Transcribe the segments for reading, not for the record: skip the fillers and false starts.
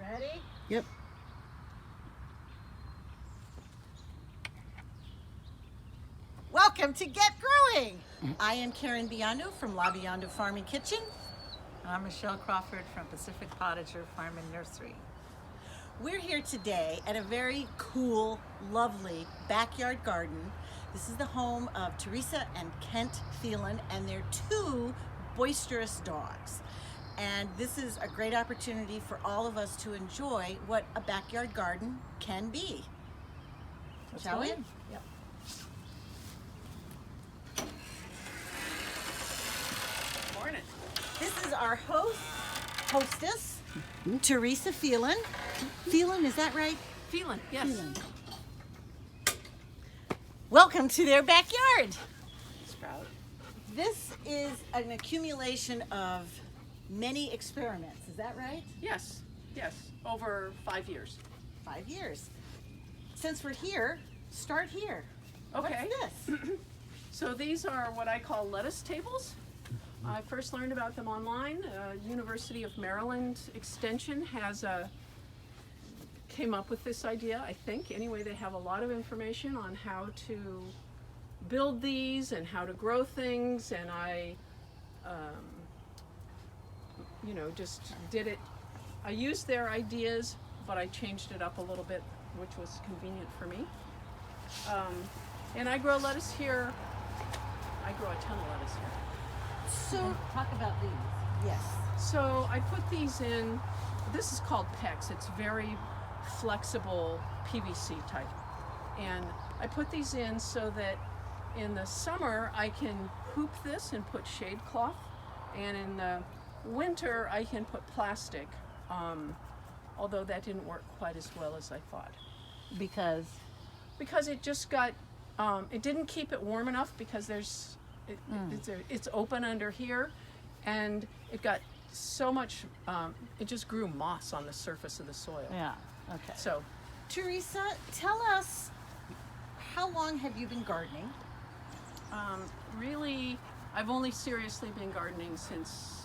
Ready? Yep. Welcome to Get Growing. I am Karen Biondo from La Biondo Farm and Kitchen. I'm Michelle Crawford from Pacific Potager Farm and Nursery. We're here today at a very cool, lovely backyard garden. This is the home of Teresa and Kent Phelan and their two boisterous dogs. And this is a great opportunity for all of us to enjoy what a backyard garden can be. Shall we? Yep. Morning. This is our hostess, Teresa Phelan. Phelan, is that right? Phelan, yes. Phelan. Welcome to their backyard. Sprout. This is an accumulation of many experiments, is that right? Yes, over 5 years. 5 years. Since we're here, start here. Okay. What's this? So these are what I call lettuce tables. I first learned about them online. University of Maryland Extension came up with this idea, I think. Anyway, they have a lot of information on how to build these and how to grow things, and I just did it. I used their ideas, but I changed it up a little bit, which was convenient for me. And I grow lettuce here. I grow a ton of lettuce here. So, talk about these. Yes. So I put these in, this is called PEX. It's very flexible PVC type. And I put these in so that in the summer I can hoop this and put shade cloth. And in the winter I can put plastic, although that didn't work quite as well as I thought. Because it just got, it didn't keep it warm enough because it's open under here, and it got so much, it just grew moss on the surface of the soil. Yeah, okay. So, Teresa, tell us, how long have you been gardening? really, I've only seriously been gardening since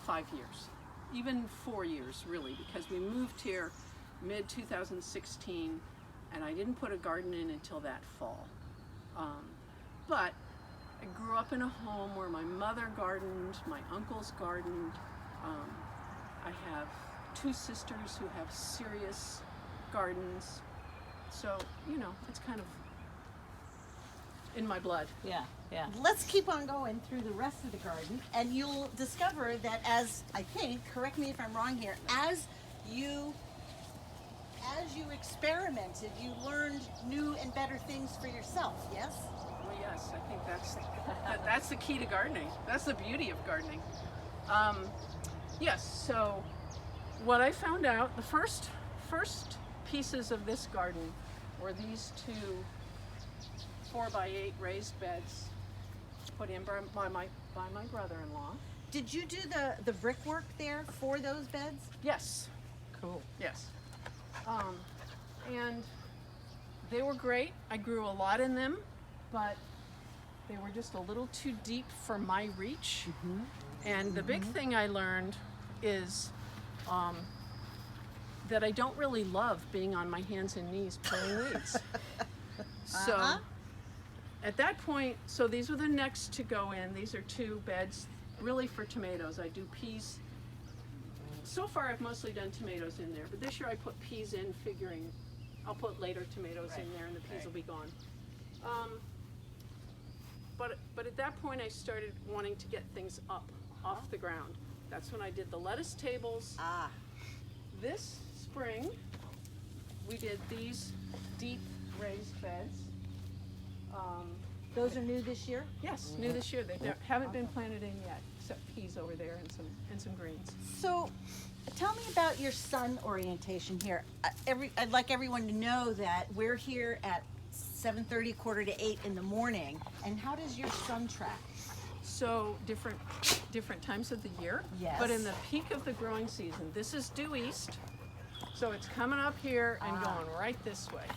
5 years, even 4 years really, because we moved here mid-2016, and I didn't put a garden in until that fall. But I grew up in a home where my mother gardened, my uncles gardened. I have 2 sisters who have serious gardens. So, it's kind of in my blood. Yeah. Let's keep on going through the rest of the garden, and you'll discover that as, I think, correct me if I'm wrong here, as you experimented, you learned new and better things for yourself, yes? Well, yes, I think that's the key to gardening. That's the beauty of gardening. Yes, so what I found out, the first pieces of this garden were these 2 4x8 raised beds put in by my brother-in-law. Did you do the brickwork there for those beds? Yes. Cool. Yes. And they were great. I grew a lot in them, but they were just a little too deep for my reach. Mm-hmm. And the big thing I learned is that I don't really love being on my hands and knees pulling weeds. So at that point, so these were the next to go in. These are 2 beds really for tomatoes. I do peas. So far I've mostly done tomatoes in there, but this year I put peas in, figuring I'll put later tomatoes in there and the peas will be gone. But at that point I started wanting to get things up off the ground. That's when I did the lettuce tables. This spring we did these deep raised beds. Those are new this year? Yes, new this year. They haven't been planted in yet, except peas over there and some greens. So, tell me about your sun orientation here. I'd like everyone to know that we're here at 7:30, 7:45 in the morning. And how does your sun track? So different times of the year. Yes. But in the peak of the growing season, this is due east, so it's coming up here and going right this way.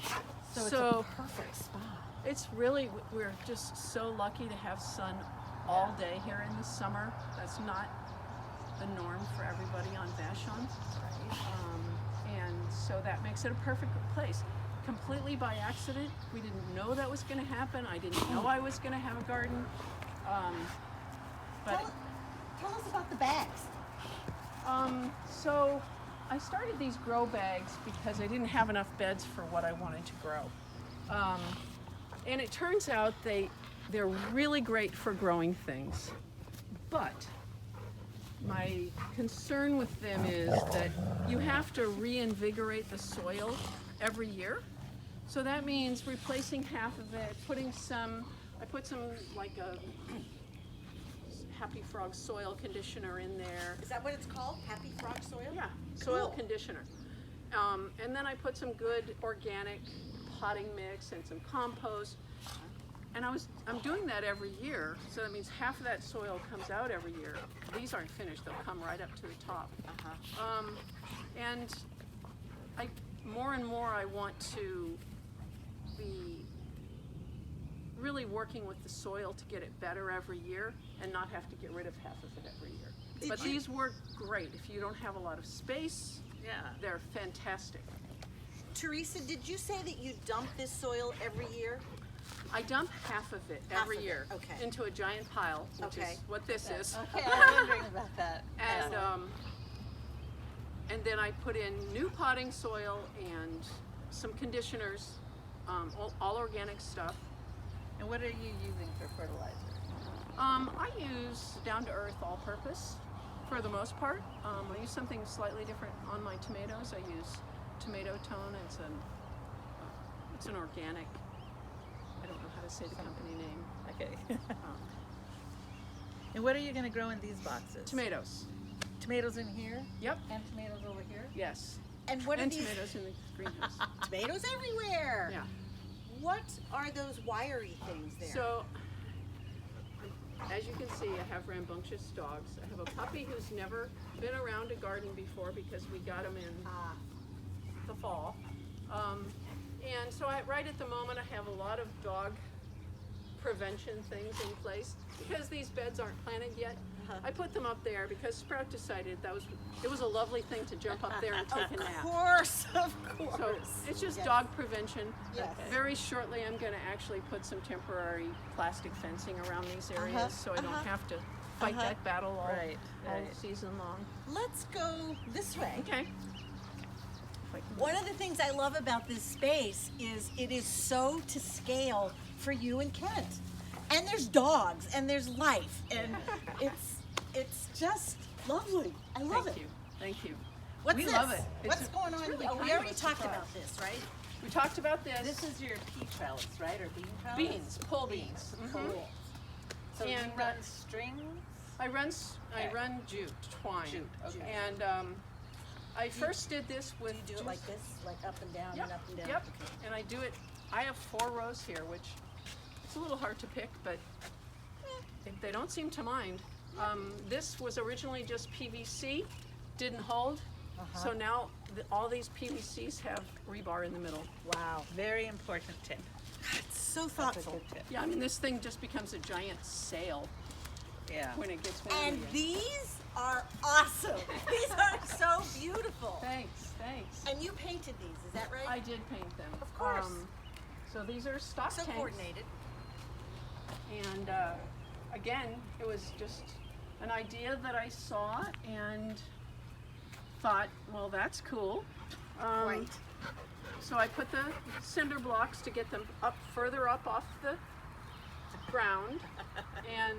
So it's a perfect spot. It's really, we're just so lucky to have sun all day here in the summer. That's not the norm for everybody on Vashon. so that makes it a perfect place. Completely by accident. We didn't know that was going to happen. I didn't know I was going to have a garden. But Tell us about the bags. so I started these grow bags because I didn't have enough beds for what I wanted to grow. And it turns out they're really great for growing things. But my concern with them is that you have to reinvigorate the soil every year. So that means replacing half of it, I put some like a Happy Frog soil conditioner in there. Is that what it's called? Happy Frog soil? Yeah, soil Cool. conditioner. And then I put some good organic potting mix and some compost. And I'm doing that every year, so that means half of that soil comes out every year. These aren't finished; they'll come right up to the top. And more and more, I want to be really working with the soil to get it better every year, and not have to get rid of half of it every year. But these work great if you don't have a lot of space. Yeah. They're fantastic. Teresa, did you say that you dump this soil every year? I dump half of it Half every of it, year okay. into a giant pile, which Okay. is what this is. Okay, I'm wondering about that. And then I put in new potting soil and some conditioners, all organic stuff. And what are you using for fertilizer? I use down-to-earth all-purpose for the most part. I use something slightly different on my tomatoes. I use tomato tone. It's an organic. I don't know how to say the company name. Okay. And what are you going to grow in these boxes? Tomatoes. Tomatoes in here? Yep. And tomatoes over here? Yes. And what are And these? tomatoes in the greenhouse. Tomatoes everywhere. Yeah. What are those wiry things there? So, as you can see, I have rambunctious dogs. I have a puppy who's never been around a garden before because we got him in the fall. And so right at the moment I have a lot of dog prevention things in place because these beds aren't planted yet. I put them up there because Sprout decided it was a lovely thing to jump up there and take a nap. Of course. So it's just Yes. dog prevention. Yes. Very shortly I'm going to actually put some temporary plastic fencing around these areas so I don't have to fight that battle all Right. season long. Let's go this way. Okay. One of the things I love about this space is it is so to scale for you and Kent. And there's dogs and there's life and it's just lovely. I love Thank it. you. Thank you. What's We this? love it. What's going on? really Oh, we kind already of a talked surprise. about this, right? We talked about this. This is your pea trellis, right? Or bean trellis? Beans, pole beans. Cool. So And, you run strings? I run Okay. jute, twine. Jute, okay. And I first did this with You do it like this, like up and down Yep, and up and down. yep. Okay. And I do it. I have 4 rows here, which it's a little hard to pick, but they don't seem to mind. This was originally just PVC, didn't hold. So now all these PVCs have rebar in the middle. Wow, very important tip. It's so That's a thoughtful. good tip. Yeah, I mean this thing just becomes a giant sail Yeah. when it gets windy. And these are awesome. These are so beautiful. Thanks. And you painted these, is that right? I did paint them. Of course. So these are stock So tanks. coordinated. And again, it was just an idea that I saw and thought, well, that's cool. Right. So I put the cinder blocks to get them further up off the ground, and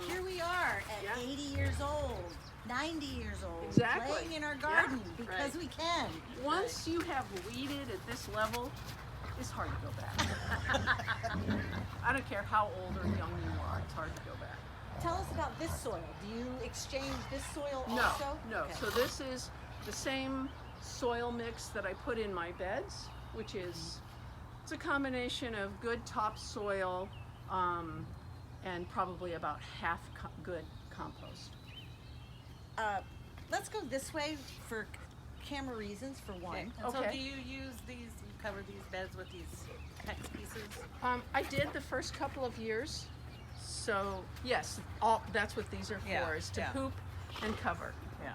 Here we are at Yeah. 80 years old, 90 years old, Exactly. playing in our garden Yeah, because right. we can. once you have weeded at this level, it's hard to go back. I don't care how old or young you are, it's hard to go back. Tell us about this soil. Do you exchange this soil No, also? no. Okay. So this is the same soil mix that I put in my beds, which is it's a combination of good topsoil and probably about half good compost. Let's go this way for camera reasons, for one. And so Okay. do you use these, you cover these beds with these hex pieces? I did the first couple of years, so yes, that's what these are for, Yeah, is to yeah. hoop and cover. Yeah.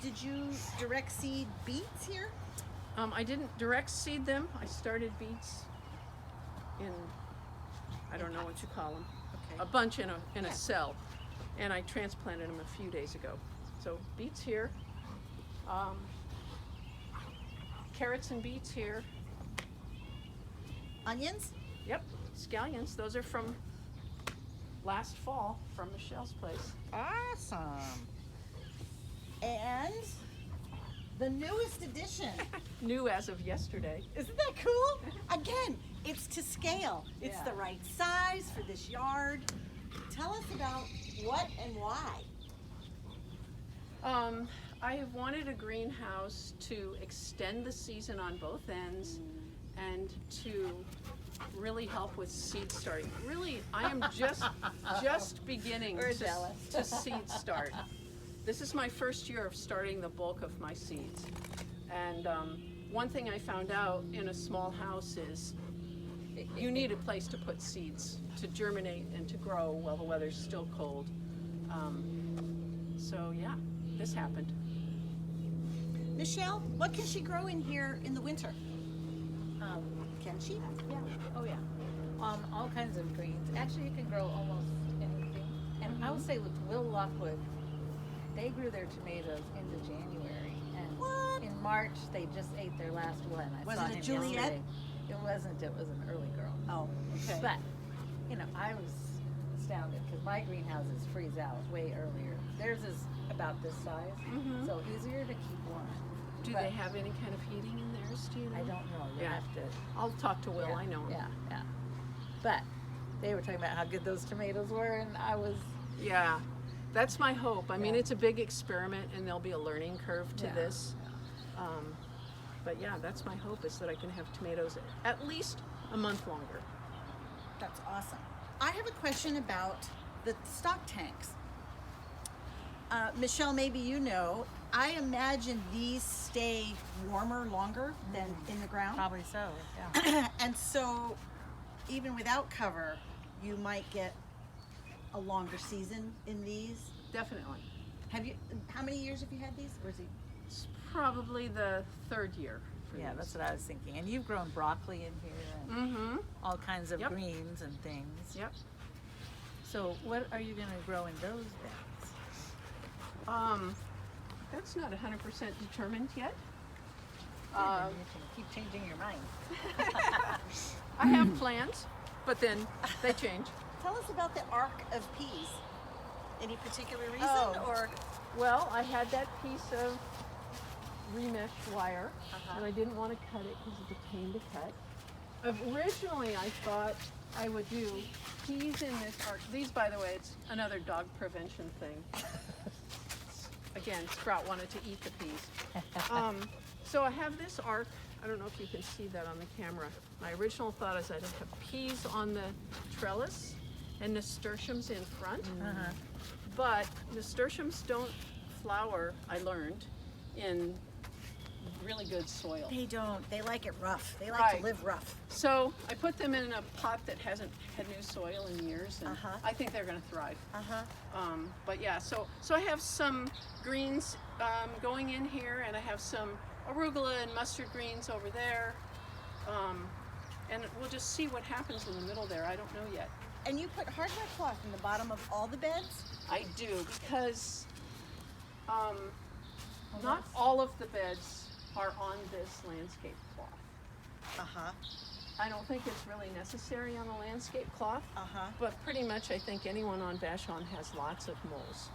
did you direct seed beets here? I didn't direct seed them. I started beets in, I don't know what you call them, Okay. a bunch in a Yeah. cell, and I transplanted them a few days ago. So beets here, carrots and beets here. Onions? Yep, scallions. Those are from last fall from Michelle's place. Awesome. And the newest addition. New as of yesterday. Isn't that cool? Again, it's to scale. It's Yeah. the right size for this yard. Tell us about what and why. I have wanted a greenhouse to extend the season on both ends and to really help with seed starting. Really, I am just beginning We're to jealous. seed start. This is my first year of starting the bulk of my seeds. And one thing I found out in a small house is you need a place to put seeds to germinate and to grow while the weather's still cold. So yeah, this happened. Michelle, what can she grow in here in the winter? Can she? Yeah. Oh yeah. All kinds of greens. Actually, you can grow almost anything. And I would say with Will Lockwood, they grew their tomatoes into January, and What? in March they just ate their last one. I Was saw it a him Juliet? yesterday. It wasn't. It was an early girl. Oh, okay. But I was astounded because my greenhouses freeze out way earlier. Theirs is about this size, so easier to keep warm. Do But they have any kind of heating in theirs? Do you know? I don't know. You Yeah. have to. I'll talk to Will. Yeah, I know him. Yeah. But they were talking about how good those tomatoes were, and I was. Yeah, that's my hope. I mean, Yeah. it's a big experiment, and there'll be a learning curve to Yeah. this. But yeah, that's my hope, is that I can have tomatoes at least a month longer. That's awesome. I have a question about the stock tanks. Michelle, maybe you know, I imagine these stay warmer longer than in the ground. Probably so. Yeah. And so, even without cover, you might get a longer season in these. Definitely. How many years have you had these? Or is it? It's probably the third year for Yeah, these. that's what I was thinking. And you've grown broccoli in here and Mm-hmm. all kinds of Yep. greens and things. Yep. So what are you going to grow in those beds? That's not 100% determined yet. And you can keep changing your mind. I have plans, but then they change. Tell us about the arc of peas. Any particular reason, Oh. or Well, I had that piece of remesh wire, and I didn't want to cut it because it's a pain to cut. Originally, I thought I would do peas in this arc. These, by the way, it's another dog prevention thing. Again, Sprout wanted to eat the peas. So I have this arc. I don't know if you can see that on the camera. My original thought is I'd have peas on the trellis and nasturtiums in front. But nasturtiums don't flower, I learned, in really good soil. they don't? They like it rough. They like Right. to live rough. So I put them in a pot that hasn't had new soil in years, and I think they're going to thrive. But yeah, so I have some greens going in here, and I have some arugula and mustard greens over there. And we'll just see what happens in the middle there. I don't know yet. And you put hardware cloth in the bottom of all the beds? I do, because not all of the beds are on this landscape cloth. I don't think it's really necessary on the landscape cloth, but pretty much I think anyone on Vashon has lots of moles.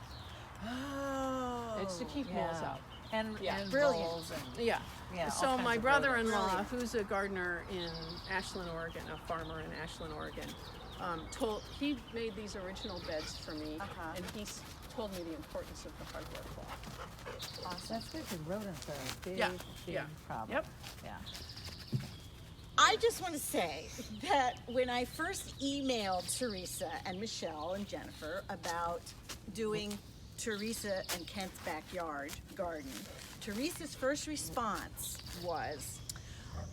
Oh. It's to keep moles out. And, Yeah. and Brilliant. bowls and Yeah. yeah, all So kinds my of brother-in-law, Brilliant. who's a gardener in Ashland, Oregon, a farmer in Ashland, Oregon, he made these original beds for me, and told me the importance of the hardware cloth. That's good because rodents are a big, Yeah, big yeah. problem. Yep. Yeah. I just want to say that when I first emailed Teresa and Michelle and Jennifer about doing Teresa and Kent's backyard garden, Teresa's first response was,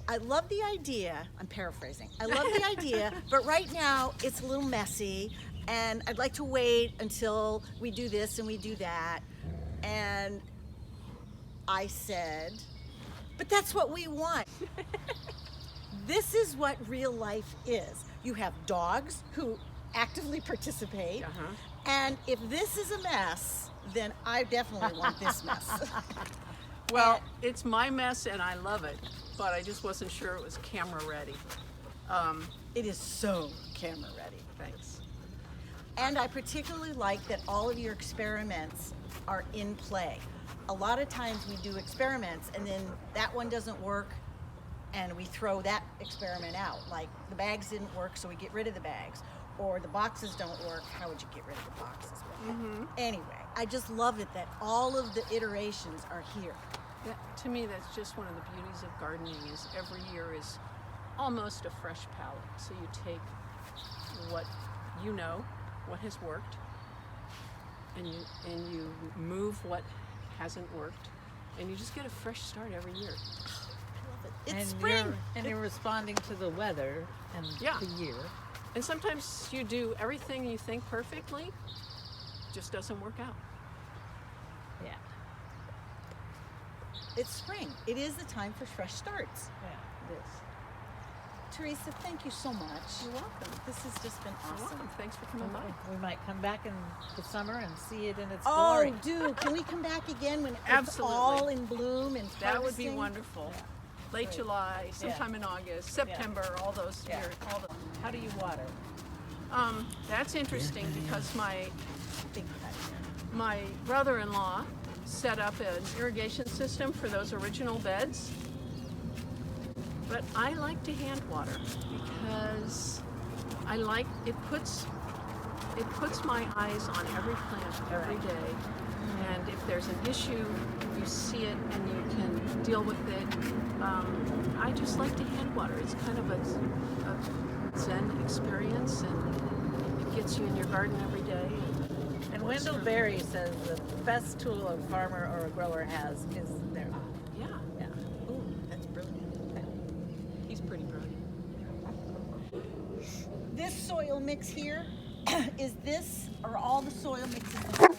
I love the idea, I'm paraphrasing, I love the idea, but right now it's a little messy and I'd like to wait until we do this and we do that. And I said, but that's what we want. This is what real life is. You have dogs who actively participate, and if this is a mess, then I definitely want this mess. Well, it's my mess and I love it, but I just wasn't sure it was camera ready. It is so camera ready. Thanks. And I particularly like that all of your experiments are in play. A lot of times we do experiments and then that one doesn't work and we throw that experiment out. Like the bags didn't work, so we get rid of the bags. Or the boxes don't work, how would you get rid of the boxes? Anyway, I just love it that all of the iterations are here. To me, that's just one of the beauties of gardening is every year is almost a fresh palette. So you take what you know, what has worked, and you move what hasn't worked, and you just get a fresh start every year. It's spring. You're responding to the weather and the year. And sometimes you do everything you think perfectly, just doesn't work out. Yeah. It's spring. It is the time for fresh starts. Yeah, it is. Teresa, thank you so much. You're welcome. This has just been You're awesome. welcome. Thanks for coming by. We might come back in the summer and see it in its Oh, glory. do. Can we come back again when it's Absolutely. all in bloom and That would be harvesting? wonderful. Yeah. Late Great. July, sometime in August, September, all those Yeah. years, all the. How do you water? That's interesting because Big cut here. my brother-in-law set up an irrigation system for those original beds. But I like to hand water because I like it puts my eyes on every plant every day. And if there's an issue, you see it and you can deal with it. I just like to hand water. It's kind of a Zen experience, and it gets you in your garden every day. And Wendell Berry says the best tool a farmer or a grower has is their eye. Yeah, Yeah. Ooh, that's brilliant. he's pretty brilliant. This soil mix here, are all the soil mixes the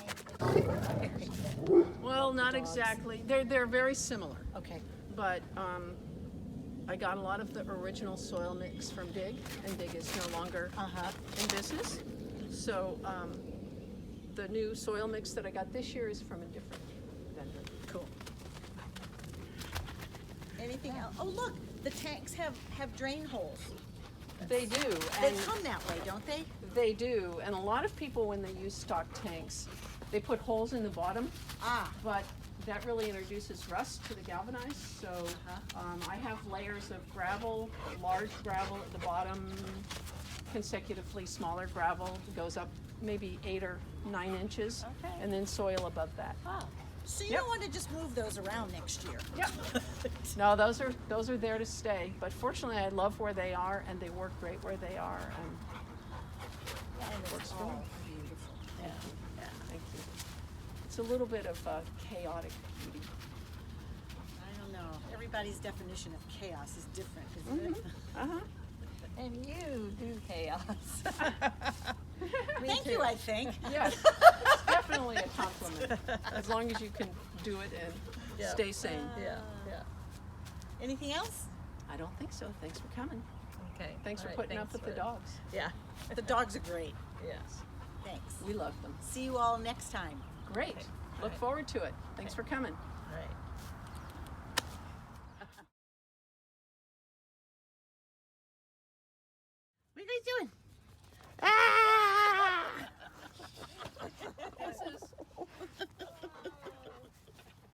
same? Well, not exactly. They're very similar. Okay. But I got a lot of the original soil mix from Dig, and Dig is no longer in business. So the new soil mix that I got this year is from a different vendor. Cool. Anything else? Oh, look, the tanks have drain holes. They do, They and come that way, don't they? they do. And a lot of people, when they use stock tanks, they put holes in the bottom, but that really introduces rust to the galvanized. So I have layers of gravel, large gravel at the bottom, consecutively smaller gravel goes up maybe 8 or 9 inches, and then soil above that. So you Yep. don't want to just move those around next year. Yep. No, those are there to stay. But fortunately, I love where they are, and they work great where they are. And And Works it's for all me. beautiful. yeah, thank you. It's a little bit of chaotic beauty. I don't know. Everybody's definition of chaos is different, isn't it? And you do chaos. Thank you, I think. Yes, it's definitely a compliment. As long as you can do it and stay sane. Yeah. Anything else? I don't think so. Thanks for coming. Okay. Thanks All for right, putting up with the for- dogs. Yeah. The dogs are great. Yes. Thanks. We love them. See you all next time. Great. Okay. Look forward to it. Thanks for coming. All right. What are you guys doing? Ah!